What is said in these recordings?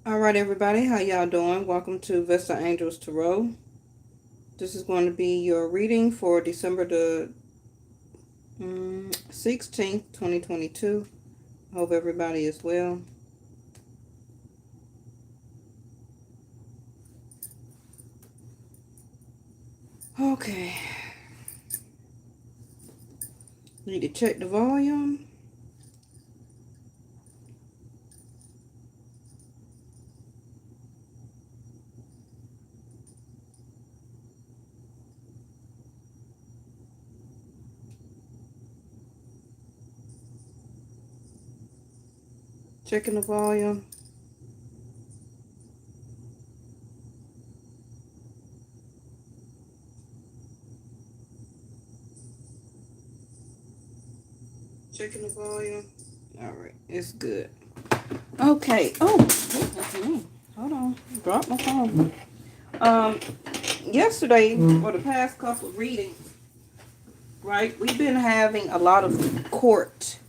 All right, everybody, how y'all doing? Welcome to Vesta Angels Tarot. This is going to be your reading for December the 16th, 2022. Hope everybody is well. Okay. Need to check the volume. Checking the volume. Checking the volume. All right, it's good. Okay. Oh, that's me. Hold on. Drop my phone. Um, Yesterday, or the past couple of readings, right? We've been having a lot of court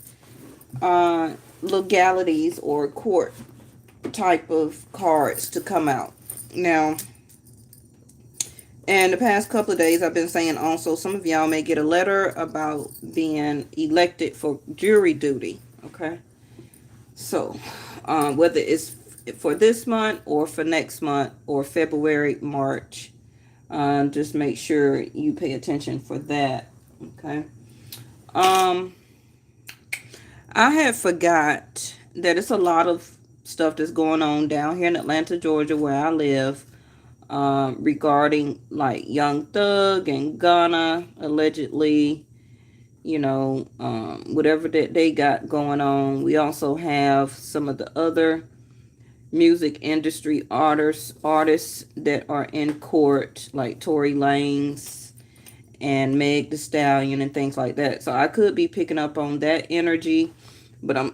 legalities or court type of cards to come out. Now, in the past couple of days, I've been saying also some of y'all may get a letter about being elected for jury duty. Okay. So, whether it's for this month or for next month or February, March, just make sure you pay attention for that. Okay. I had forgot that it's a lot of stuff that's going on down here in Atlanta, Georgia, where I live, regarding like Young Thug and Ghana allegedly, whatever that they got going on. We also have some of the other music industry artists that are in court, like Tory Lanez and Meg the Stallion and things like that. So I could be picking up on that energy, but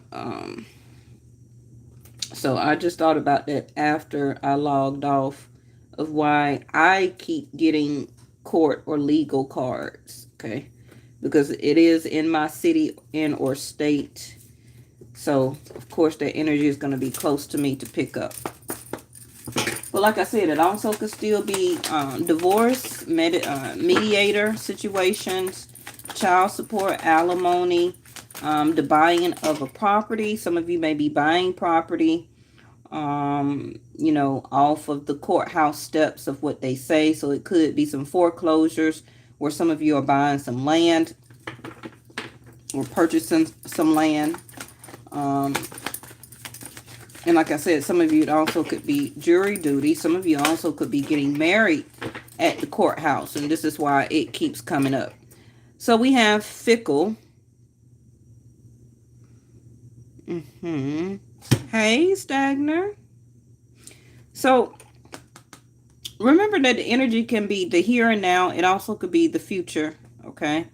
so I just thought about that after I logged off, of why I keep getting court or legal cards, okay? Because it is in my city and or state. So, of course, that energy is going to be close to me to pick up. But like I said, it also could still be divorce, mediator situations, child support, alimony, the buying of a property. Some of you may be buying property, off of the courthouse steps of what they say. So it could be some foreclosures where some of you are buying some land or purchasing some land. And like I said, some of you, it also could be jury duty. Some of you also could be getting married at the courthouse. And this is why it keeps coming up. So we have fickle. Hey, Stagner. So remember that the energy can be the here and now. It also could be the future. Okay.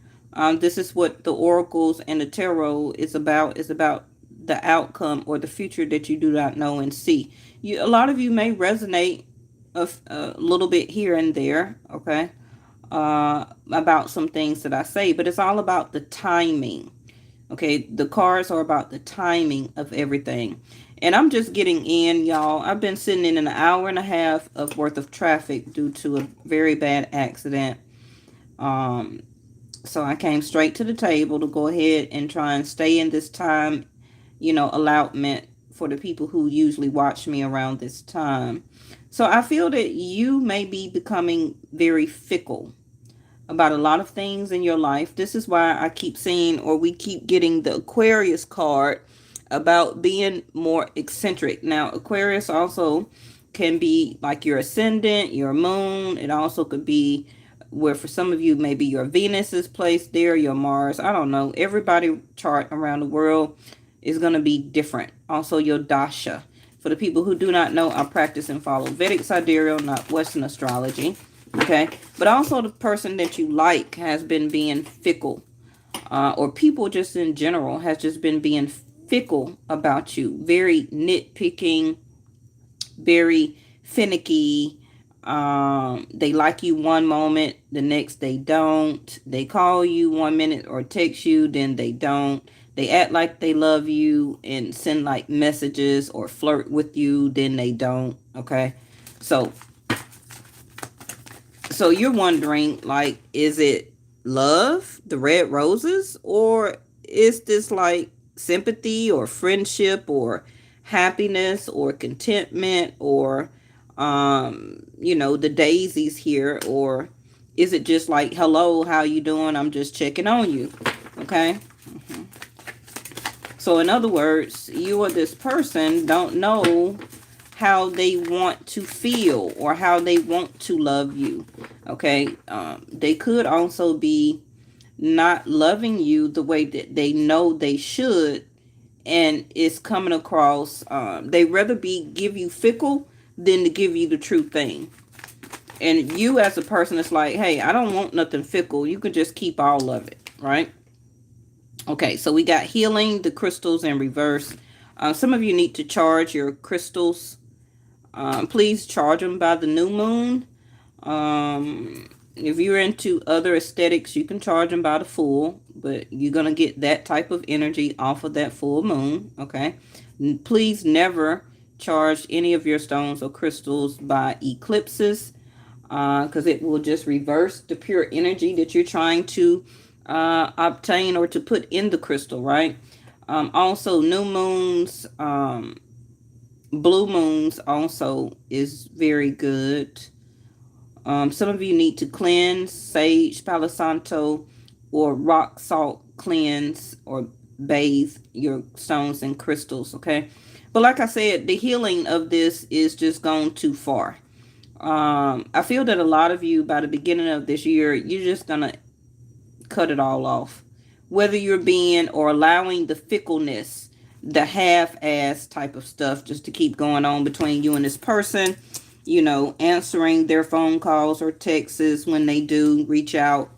This is what the oracles and the tarot is about. Is about the outcome or the future that you do not know and see. A lot of you may resonate a little bit here and there, okay, about some things that I say, but it's all about the timing. Okay, the cards are about the timing of everything. And I'm just getting in, y'all. I've been sitting in an hour and a half of worth of traffic due to a very bad accident. So I came straight to the table to go ahead and try and stay in this time, allotment for the people who usually watch me around this time. So I feel that you may be becoming very fickle about a lot of things in your life. This is why I keep seeing, or we keep getting the Aquarius card about being more eccentric. Now, Aquarius also can be like your ascendant, your moon. It also could be where for some of you, maybe your Venus is placed there, your Mars. I don't know. Everybody chart around the world is going to be different. Also, your dasha. For the people who do not know, I practice and follow Vedic sidereal, not Western astrology. Okay. But also the person that you like has been being fickle. Or people just in general has just been being fickle about you. Very nitpicking. Very finicky. They like you one moment, the next they don't. They call you one minute or text you, then they don't. They act like they love you and send like messages or flirt with you, then they don't. Okay. So you're wondering, like, is it love, the red roses, or is this like sympathy or friendship or happiness or contentment or the daisies here, or is it just like, hello, how you doing? I'm just checking on you. Okay? So in other words, you or this person don't know how they want to feel or how they want to love you. Okay. They could also be not loving you the way that they know they should, and it's coming across, they rather be give you fickle than to give you the true thing. And you as a person, it's like, hey, I don't want nothing fickle. You can just keep all of it, right? Okay, so we got healing, the crystals in reverse. Some of you need to charge your crystals. Please charge them by the new moon. If you're into other aesthetics, you can charge them by the full, but you're going to get that type of energy off of that full moon. Okay. Please never charge any of your stones or crystals by eclipses, because it will just reverse the pure energy that you're trying to obtain or to put in the crystal, right? Also, new moons, blue moons also is very good. Some of you need to cleanse, sage, palo santo, or rock salt cleanse or bathe your stones and crystals, okay? But like I said, the healing of this is just gone too far. I feel that a lot of you, by the beginning of this year, you're just going to cut it all off. Whether you're being or allowing the fickleness, the half-ass type of stuff just to keep going on between you and this person, answering their phone calls or texts when they do reach out.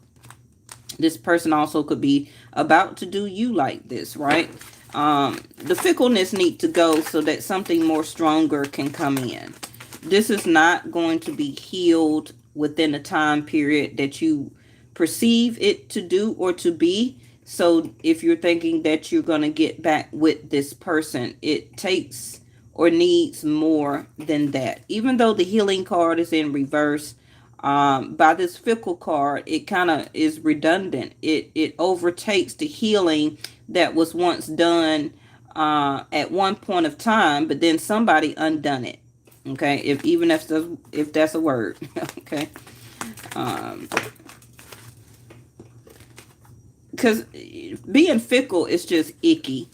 This person also could be about to do you like this, right? The fickleness needs to go so that something more stronger can come in. This is not going to be healed within the time period that you perceive it to do or to be. So if you're thinking that you're going to get back with this person, it takes or needs more than that. Even though the healing card is in reverse, by this fickle card, it kind of is redundant. It overtakes the healing that was once done at one point of time, but then somebody undone it. Okay, if that's a word. Okay. Because being fickle is just icky.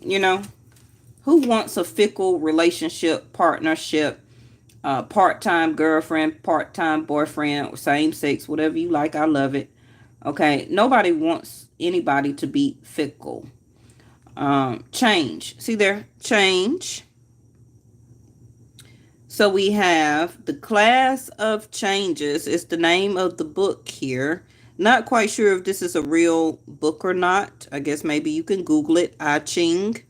Who wants a fickle relationship, partnership, part-time girlfriend, part-time boyfriend, or same sex, whatever you like? I love it. Okay, nobody wants anybody to be fickle. Change. See there? Change. So we have the Class of Changes is the name of the book here. Not quite sure if this is a real book or not. I guess maybe you can Google it. I Ching.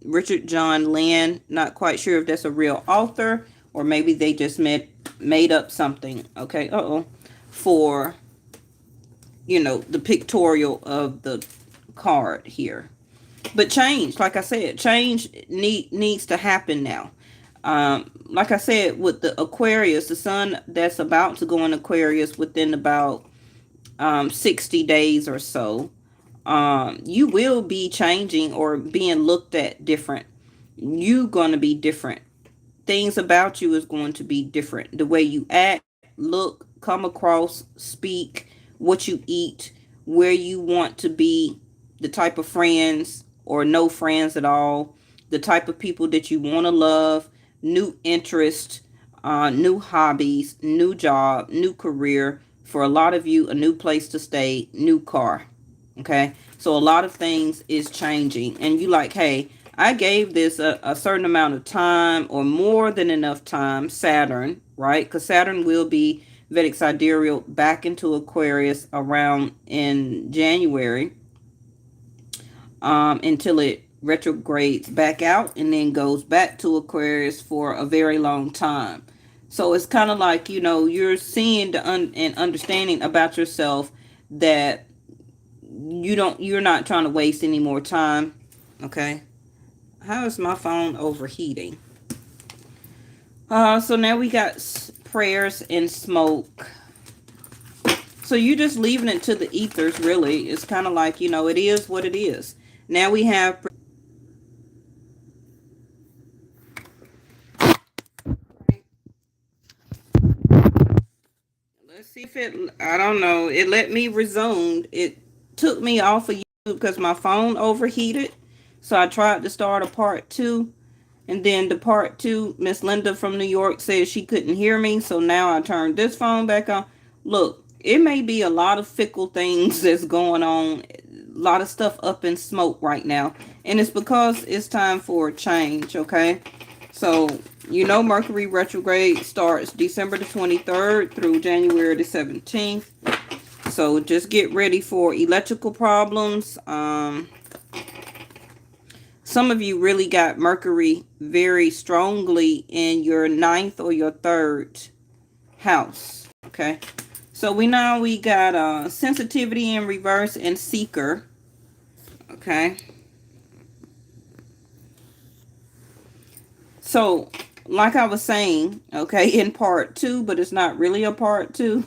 Richard John Lynn. Not quite sure if that's a real author or maybe they just made up something. Okay. For, the pictorial of the card here. But change, like I said, change needs to happen now. Like I said, with the Aquarius, the sun that's about to go in Aquarius within about 60 days or so, you will be changing or being looked at different. You're going to be different. Things about you is going to be different. The way you act, look, come across, speak, what you eat, where you want to be, the type of friends or no friends at all, the type of people that you want to love, new interest, new hobbies, new job, new career. For a lot of you, a new place to stay, new car. Okay. So a lot of things is changing and you like, hey, I gave this a certain amount of time or more than enough time, Saturn, right? Because Saturn will be Vedic sidereal back into Aquarius around in January, until it retrogrades back out and then goes back to Aquarius for a very long time. So it's kind of like, you're seeing and understanding about yourself that you're not trying to waste any more time. Okay. How is my phone overheating? So now we got prayers and smoke. So you're just leaving it to the ethers, really. It's kind of like, it is what it is. Now we have... Let's see if it... I don't know. It let me resume. It took me off of YouTube because my phone overheated. So I tried to start a part 2. And then the part 2, Miss Linda from New York said she couldn't hear me. So now I turned this phone back on. Look, it may be a lot of fickle things that's going on. A lot of stuff up in smoke right now. And it's because it's time for a change, okay? So, Mercury retrograde starts December the 23rd through January the 17th. So just get ready for electrical problems. Some of you really got Mercury very strongly in your 9th or your 3rd house. Okay. So we got sensitivity in reverse and seeker. Okay. So, like I was saying, okay, in part 2, but it's not really a part 2.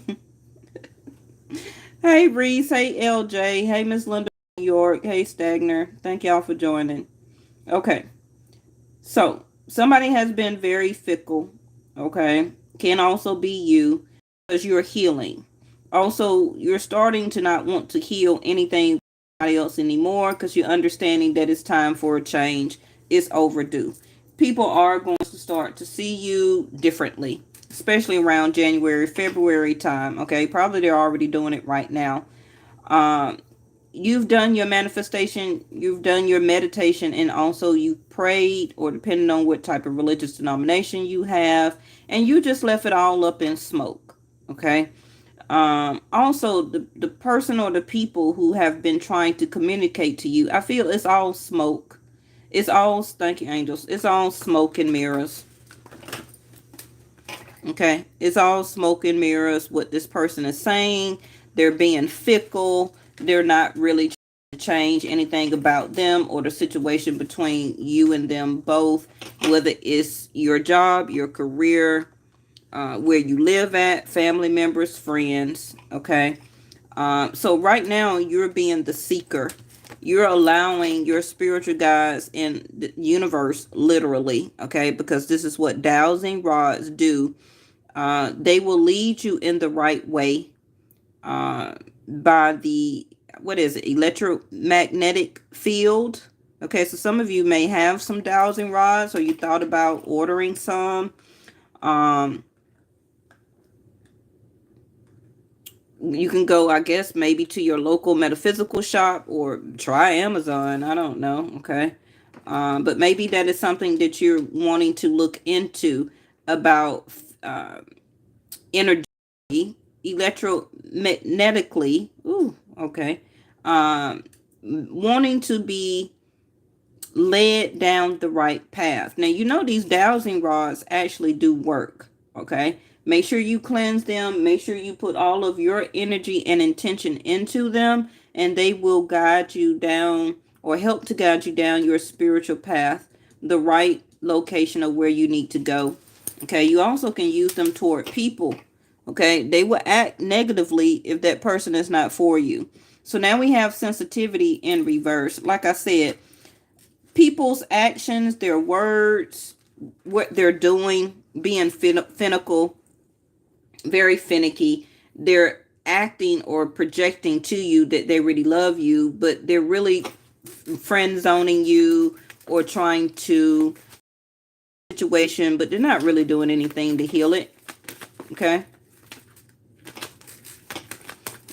Hey, Reese. Hey, LJ. Hey, Miss Linda from New York. Hey, Stagner. Thank y'all for joining. Okay. So, somebody has been very fickle. Okay. Can also be you because you're healing. Also, you're starting to not want to heal anything else anymore because you're understanding that it's time for a change. It's overdue. People are going to start to see you differently, especially around January, February time. Okay, probably they're already doing it right now. You've done your manifestation, you've done your meditation, and also you prayed, or depending on what type of religious denomination you have, and you just left it all up in smoke. Okay. Also, the person or the people who have been trying to communicate to you, I feel it's all smoke. It's all, thank you, angels. It's all smoke and mirrors. Okay. It's all smoke and mirrors. What this person is saying. They're being fickle. They're not really trying to change anything about them or the situation between you and them both. Whether it's your job, your career, where you live at, family members, friends. Okay. So right now you're being the seeker. You're allowing your spiritual guides in the universe, literally, okay, because this is what dowsing rods do. They will lead you in the right way by the, what is it, electromagnetic field. Okay, so some of you may have some dowsing rods, or you thought about ordering some. You can go, I guess, maybe to your local metaphysical shop or try Amazon. I don't know. Okay. But maybe that is something that you're wanting to look into about energy, electromagnetically. Ooh, okay. Wanting to be led down the right path. Now, these dowsing rods actually do work. Okay. Make sure you cleanse them. Make sure you put all of your energy and intention into them, and they will guide you down, or help to guide you down your spiritual path, the right location of where you need to go. Okay. You also can use them toward people. Okay. They will act negatively if that person is not for you. So now we have sensitivity in reverse. Like I said, people's actions, their words, what they're doing, being finicky, very finicky. They're acting or projecting to you that they really love you, but they're really friend zoning you or trying to situation, but they're not really doing anything to heal it. Okay.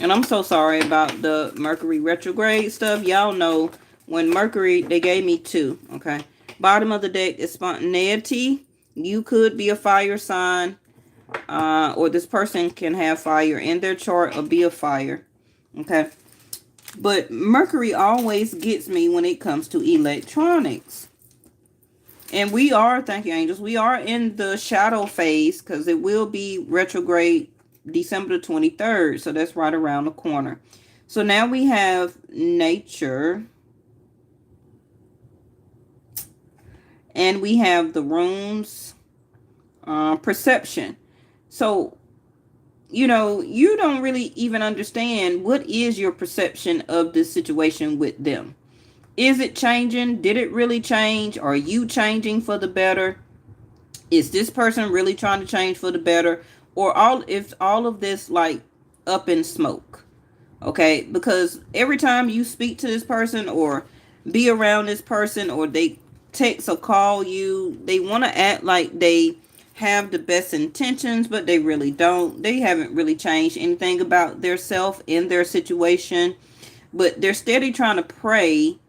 And I'm so sorry about the Mercury retrograde stuff. Y'all know when Mercury, they gave me 2. Okay. Bottom of the deck is spontaneity. You could be a fire sign. Or this person can have fire in their chart or be a fire. Okay. But Mercury always gets me when it comes to electronics. And we are, thank you, angels, we are in the shadow phase because it will be retrograde December the 23rd. So that's right around the corner. So now we have nature, and we have the rooms, perception. So, you don't really even understand what is your perception of this situation with them. Is it changing? Did it really change? Are you changing for the better? Is this person really trying to change for the better? Or all of this like up in smoke? Okay, because every time you speak to this person or be around this person, or they text or call you, they want to act like they have the best intentions, but they really don't. They haven't really changed anything about their self in their situation, but they're steady trying to pray,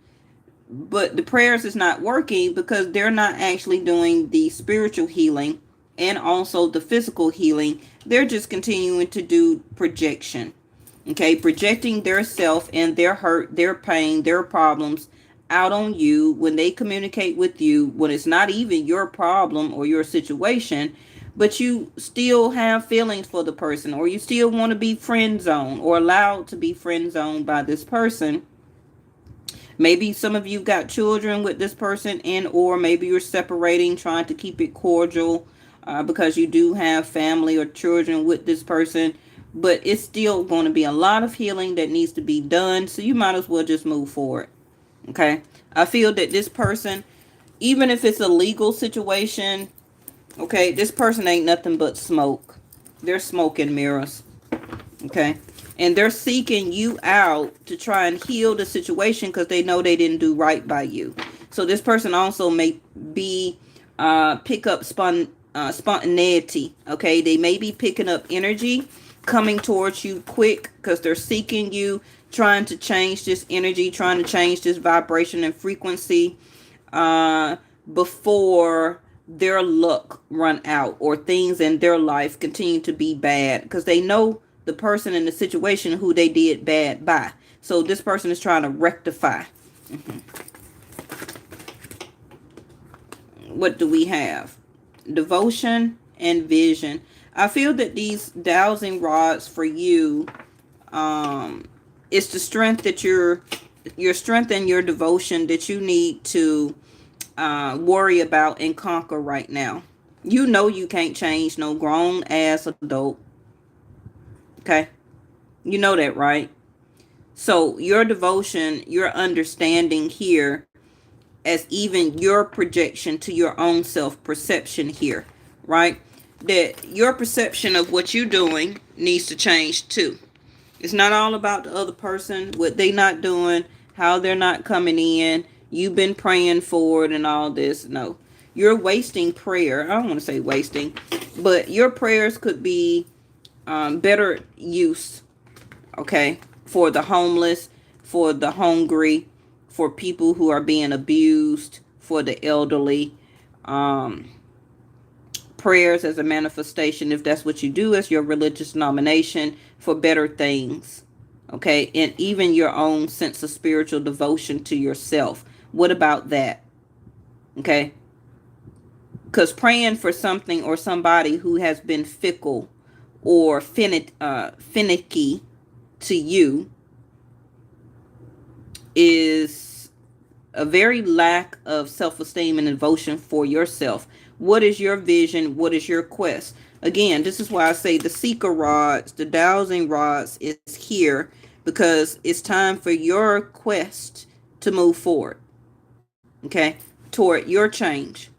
but the prayers is not working because they're not actually doing the spiritual healing and also the physical healing. They're just continuing to do projection. Okay, projecting their self and their hurt, their pain, their problems out on you when they communicate with you, when it's not even your problem or your situation, but you still have feelings for the person, or you still want to be friend zoned or allowed to be friend zoned by this person. Maybe some of you got children with this person, and or maybe you're separating, trying to keep it cordial, because you do have family or children with this person. But it's still going to be a lot of healing that needs to be done. So you might as well just move forward. Okay. I feel that this person, even if it's a legal situation, okay, this person ain't nothing but smoke. They're smoke and mirrors. Okay. And they're seeking you out to try and heal the situation because they know they didn't do right by you. So this person also may be pick up spontaneity. Okay. They may be picking up energy coming towards you quick because they're seeking you, trying to change this energy, trying to change this vibration and frequency before their luck run out or things in their life continue to be bad, because they know the person in the situation who they did bad by. So this person is trying to rectify. What do we have? Devotion and vision. I feel that these dowsing rods for you, it's the strength that your strength and your devotion that you need to worry about and conquer right now. You know you can't change no grown ass adult. Okay, you know that, right? So your devotion, your understanding here, as even your projection to your own self perception here, right? That your perception of what you're doing needs to change too. It's not all about the other person, what they not doing, how they're not coming in. You've been praying for it and all this. No, you're wasting prayer. I don't want to say wasting, but your prayers could be better use, okay, for the homeless, for the hungry, for people who are being abused, for the elderly. Prayers as a manifestation, if that's what you do as your religious denomination, for better things, okay, and even your own sense of spiritual devotion to yourself. What about that? Okay, because praying for something or somebody who has been fickle or finicky to you is a very lack of self-esteem and devotion for yourself. What is your vision? What is your quest? Again, this is why I say the seeker rods, the dowsing rods is here, because it's time for your quest to move forward. Okay, toward your change.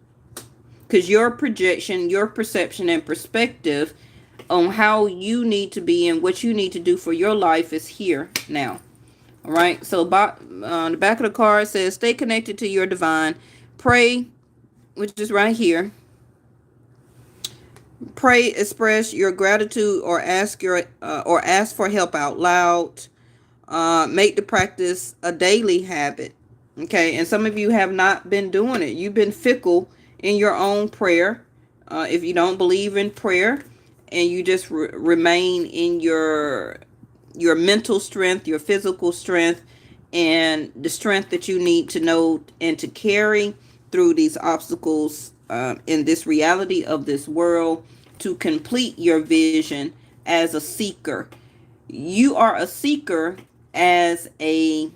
Because your projection, your perception, and perspective on how you need to be and what you need to do for your life is here now. All right. So the back of the card says, stay connected to your divine. Pray, which is right here. Pray, express your gratitude, or ask for help out loud. Make the practice a daily habit. Okay. And some of you have not been doing it. You've been fickle in your own prayer. If you don't believe in prayer, and you just remain in your mental strength, your physical strength, and the strength that you need to know and to carry through these obstacles in this reality of this world to complete your vision as a seeker. You are a seeker as a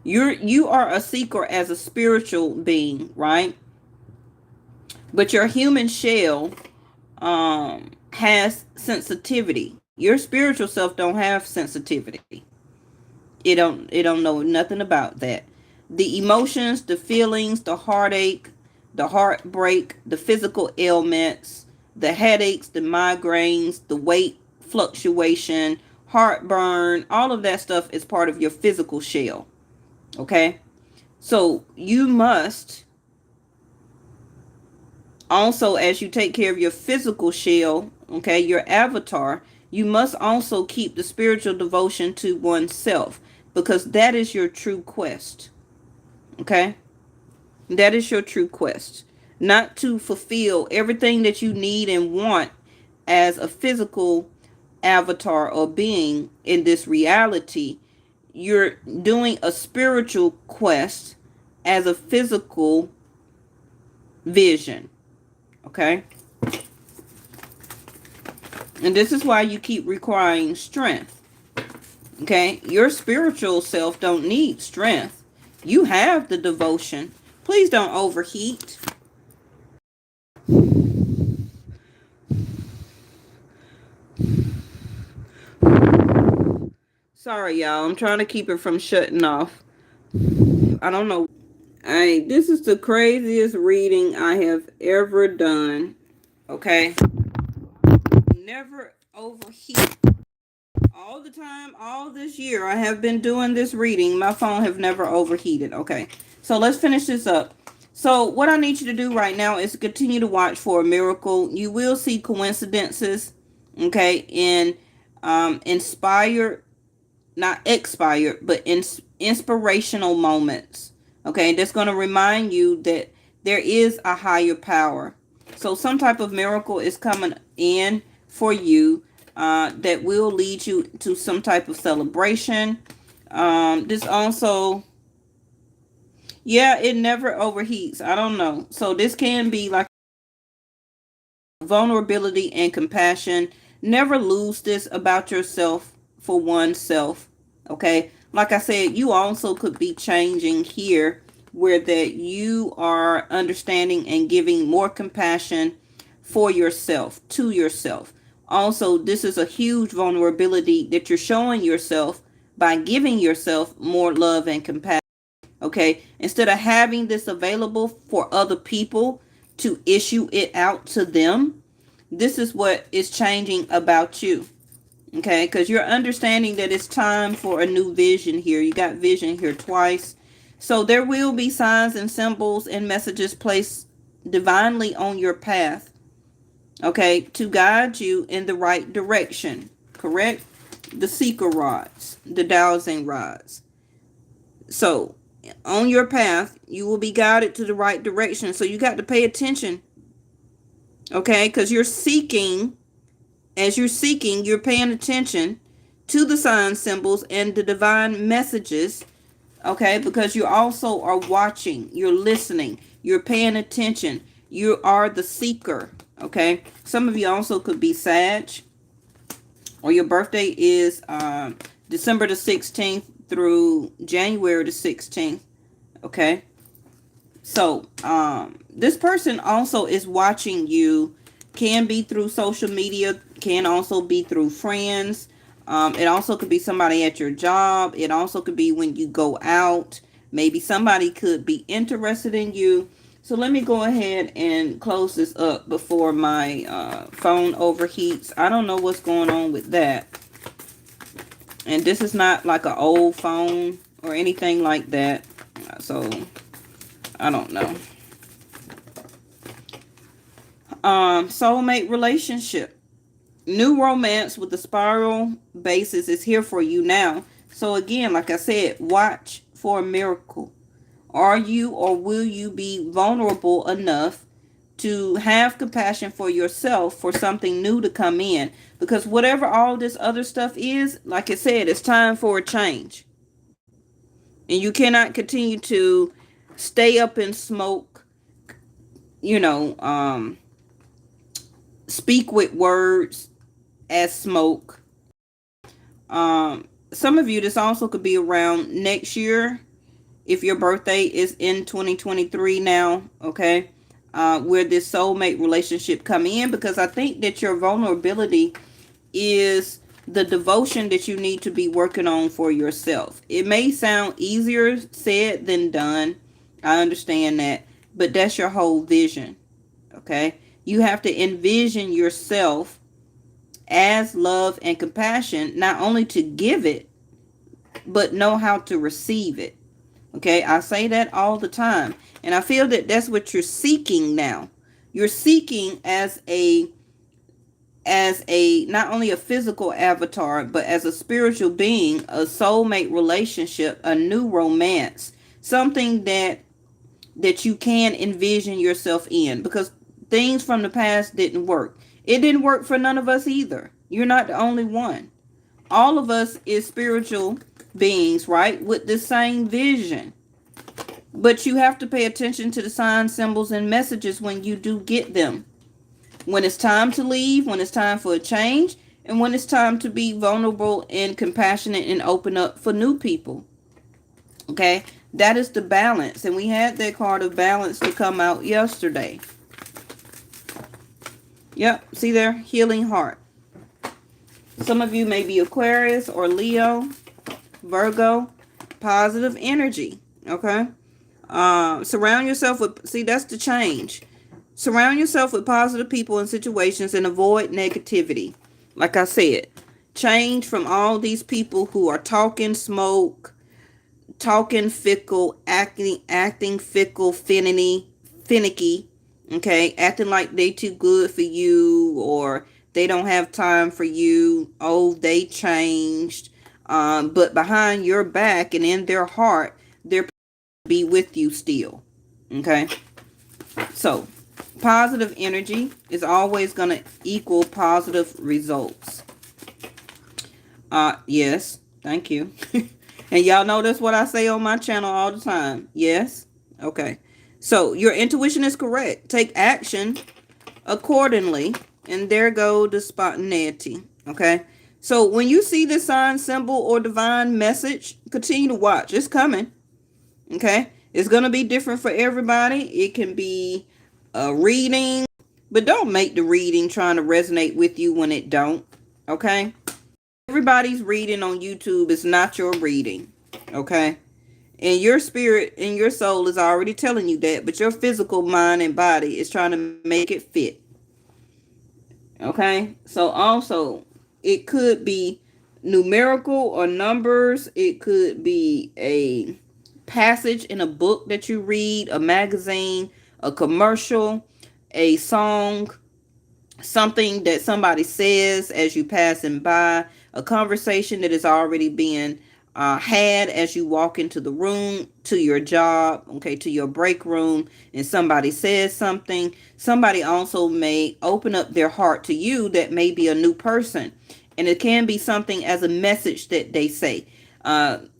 you are a seeker as a spiritual being, right? But your human shell has sensitivity. Your spiritual self don't have sensitivity. It don't know nothing about that. The emotions, the feelings, the heartache, the heartbreak, the physical ailments, the headaches, the migraines, the weight fluctuation, heartburn, all of that stuff is part of your physical shell. Okay? So you must also, as you take care of your physical shell, okay, your avatar, you must also keep the spiritual devotion to oneself, because that is your true quest. Okay? That is your true quest. Not to fulfill everything that you need and want as a physical avatar or being in this reality. You're doing a spiritual quest as a physical vision. Okay? And this is why you keep requiring strength. Okay? Your spiritual self don't need strength. You have the devotion. Please don't overheat. Sorry, y'all. I'm trying to keep it from shutting off. I don't know. This is the craziest reading I have ever done. Okay? Never overheat. All the time, all this year, I have been doing this reading. My phone have never overheated. Okay, so let's finish this up. So what I need you to do right now is continue to watch for a miracle. You will see coincidences, okay, in inspired, not expired, but inspirational moments. Okay, that's going to remind you that there is a higher power. So some type of miracle is coming in for you that will lead you to some type of celebration. This also, yeah, it never overheats. I don't know. So this can be like vulnerability and compassion. Never lose this about yourself for oneself. Okay. Like I said, you also could be changing here where that you are understanding and giving more compassion for yourself, to yourself. Also, this is a huge vulnerability that you're showing yourself by giving yourself more love and compassion. Okay. Instead of having this available for other people to issue it out to them, this is what is changing about you. Okay, because you're understanding that it's time for a new vision here. You got vision here twice. So there will be signs and symbols and messages placed divinely on your path, okay, to guide you in the right direction. Correct? The seeker rods, the dowsing rods. So on your path, you will be guided to the right direction. So you got to pay attention, okay, because you're seeking. As you're seeking, you're paying attention to the signs, symbols, and the divine messages, okay? Because you also are watching, you're listening, you're paying attention. You are the seeker, okay? Some of you also could be Sag, or your birthday is December the 16th through January the 16th, okay? So, this person also is watching you. Can be through social media, can also be through friends. It also could be somebody at your job. It also could be when you go out. Maybe somebody could be interested in you. So let me go ahead and close this up before my phone overheats. I don't know what's going on with that. And this is not like an old phone or anything like that. So I don't know. Soulmate relationship. New romance with the spiral basis is here for you now. So again, like I said, watch for a miracle. Are you or will you be vulnerable enough to have compassion for yourself for something new to come in? Because whatever all this other stuff is, like I said, it's time for a change. And you cannot continue to stay up in smoke, you know, speak with words as smoke. Some of you, this also could be around next year if your birthday is in 2023 now, okay? Where this soulmate relationship come in, because I think that your vulnerability is the devotion that you need to be working on for yourself. It may sound easier said than done. I understand that, but that's your whole vision, okay? You have to envision yourself as love and compassion, not only to give it, but know how to receive it. Okay, I say that all the time. And I feel that that's what you're seeking now. You're seeking as a not only a physical avatar, but as a spiritual being, a soulmate relationship, a new romance, something that you can envision yourself in, because things from the past didn't work. It didn't work for none of us either. You're not the only one. All of us is spiritual beings, right? With the same vision. But you have to pay attention to the signs, symbols, and messages when you do get them. When it's time to leave, when it's time for a change, and when it's time to be vulnerable and compassionate and open up for new people. Okay? That is the balance. And we had that card of balance to come out yesterday. Yep. See there? Healing heart. Some of you may be Aquarius or Leo, Virgo. Positive energy. Okay? Surround yourself with, see, that's the change. Surround yourself with positive people and situations and avoid negativity. Like I said, change from all these people who are talking smoke, talking fickle, acting fickle, finicky, okay, acting like they too good for you, or they don't have time for you. Oh, they changed. But behind your back and in their heart, they're be with you still. Okay, so positive energy is always going to equal positive results. Yes, thank you. And y'all know that's what I say on my channel all the time. Yes. Okay, so your intuition is correct. Take action accordingly, and there go the spontaneity. Okay, so when you see the sign, symbol, or divine message, continue to watch. It's coming. Okay, it's gonna be different for everybody. It can be a reading, but don't make the reading trying to resonate with you when it don't. Okay, everybody's reading on YouTube is not your reading. Okay, and your spirit and your soul is already telling you that, but your physical mind and body is trying to make it fit. Okay, so also it could be numerical or numbers. It could be a passage in a book that you read, a magazine, a commercial, a song, something that somebody says as you passing by, a conversation that is already being had as you walk into the room, to your job, okay, to your break room, and somebody says something. Somebody also may open up their heart to you that may be a new person, and it can be something as a message that they say.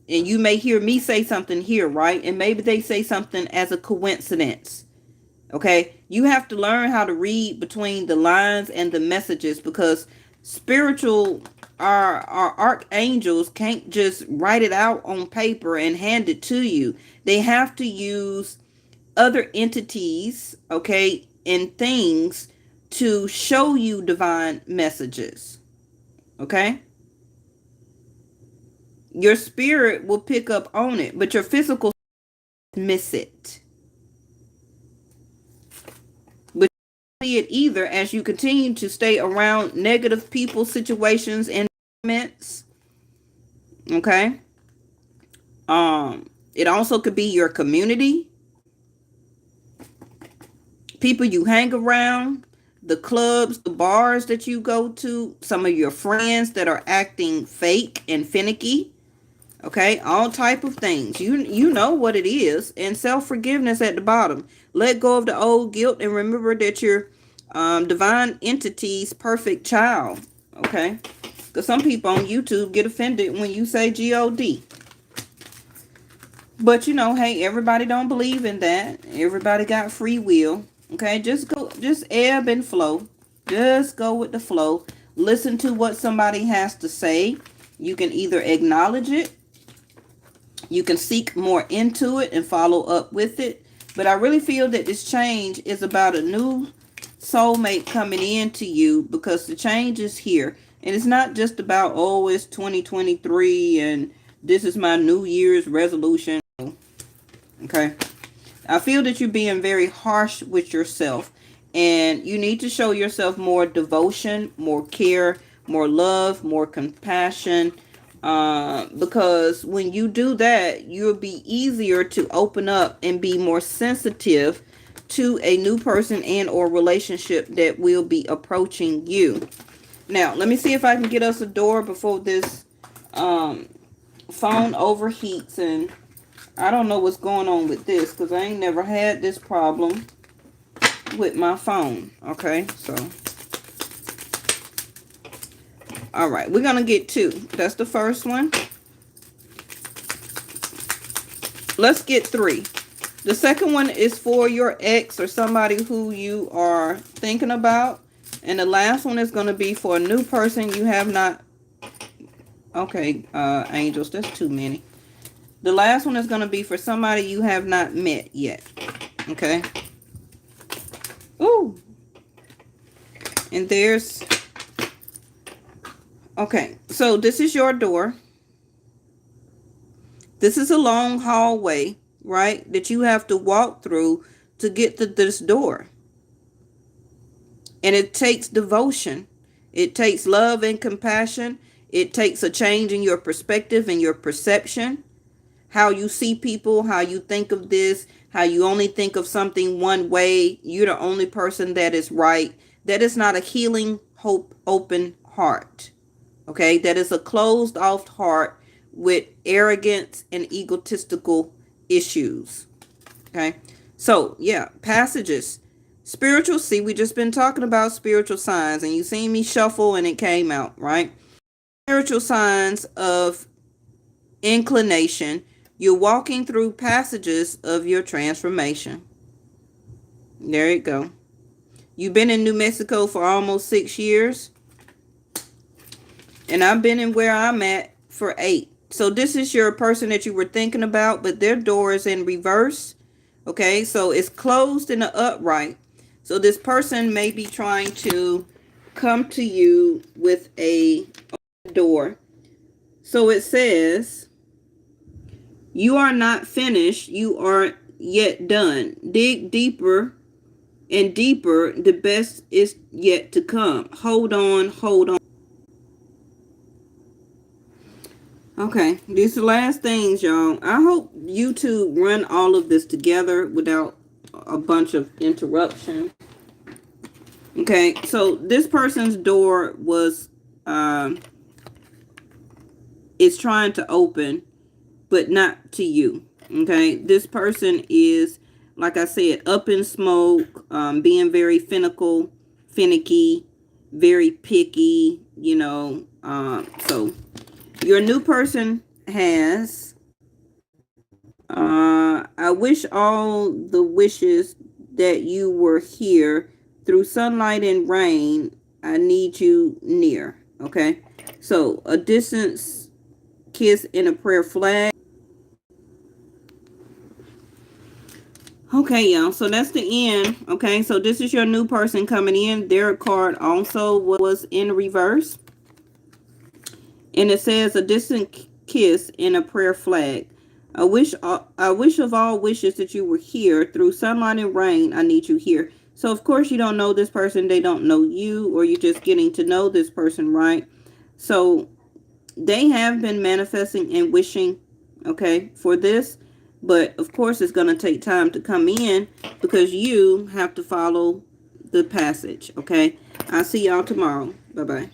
And you may hear me say something here, right? And maybe they say something as a coincidence. Okay, you have to learn how to read between the lines and the messages, because spiritual, our archangels can't just write it out on paper and hand it to you. They have to use other entities, okay, and things to show you divine messages. Okay, your spirit will pick up on it, but your physical miss it. See it either, as you continue to stay around negative people, situations, and environments. Okay. It also could be your community, people you hang around, the clubs, the bars that you go to, some of your friends that are acting fake and finicky. Okay, all type of things. You know what it is. And self-forgiveness at the bottom. Let go of the old guilt and remember that you're divine entity's perfect child. Okay, because some people on YouTube get offended when you say God. But you know, hey, everybody don't believe in that. Everybody got free will. Okay, just ebb and flow. Just go with the flow. Listen to what somebody has to say. You can either acknowledge it, you can seek more into it and follow up with it. But I really feel that this change is about a new soulmate coming into you, because the change is here. And it's not just about, oh, it's 2023 and this is my New Year's resolution. Okay. I feel that you're being very harsh with yourself, and you need to show yourself more devotion, more care, more love, more compassion, because when you do that, you'll be easier to open up and be more sensitive to a new person and or relationship that will be approaching you. Now, let me see if I can get us a door before this phone overheats, and I don't know what's going on with this, because I ain't never had this problem with my phone. Okay, so all right, we're gonna get 2. That's the first one. Let's get 3. The second one is for your ex or somebody who you are thinking about. And the last one is going to be for a new person you have not. Okay, angels, that's too many. The last one is going to be for somebody you have not met yet. Okay. Ooh. And there's. Okay, so this is your door. This is a long hallway, right, that you have to walk through to get to this door. And it takes devotion. It takes love and compassion. It takes a change in your perspective and your perception. How you see people, how you think of this, how you only think of something one way. You're the only person that is right. That is not a healing, hope, open heart. Okay, that is a closed off heart with arrogance and egotistical issues. Okay, so yeah, passages. Spiritual, see, we just been talking about spiritual signs, and you seen me shuffle and it came out, right? Spiritual signs of inclination. You're walking through passages of your transformation. There you go. You've been in New Mexico for almost 6 years. And I've been in where I'm at for 8. So this is your person that you were thinking about, but their door is in reverse. Okay, so it's closed in the upright. So this person may be trying to come to you with a door. So it says, you are not finished. You aren't yet done. Dig deeper and deeper. The best is yet to come. Hold on, hold on. Okay, these are the last things, y'all. I hope YouTube run all of this together without a bunch of interruption. Okay, so this person's door was is trying to open, but not to you. Okay, this person is, like I said, up in smoke, being very finicky, very picky, you know. So your new person has, I wish all the wishes that you were here through sunlight and rain. I need you near. Okay, so a distance kiss in a prayer flag. Okay, y'all, so that's the end. Okay, so this is your new person coming in. Their card also was in reverse. And it says a distant kiss in a prayer flag. I wish of all wishes that you were here. Through sunlight and rain, I need you here. So, of course, you don't know this person. They don't know you, or you're just getting to know this person, right? So, they have been manifesting and wishing, okay, for this. But, of course, it's going to take time to come in because you have to follow the passage, okay? I'll see y'all tomorrow. Bye-bye.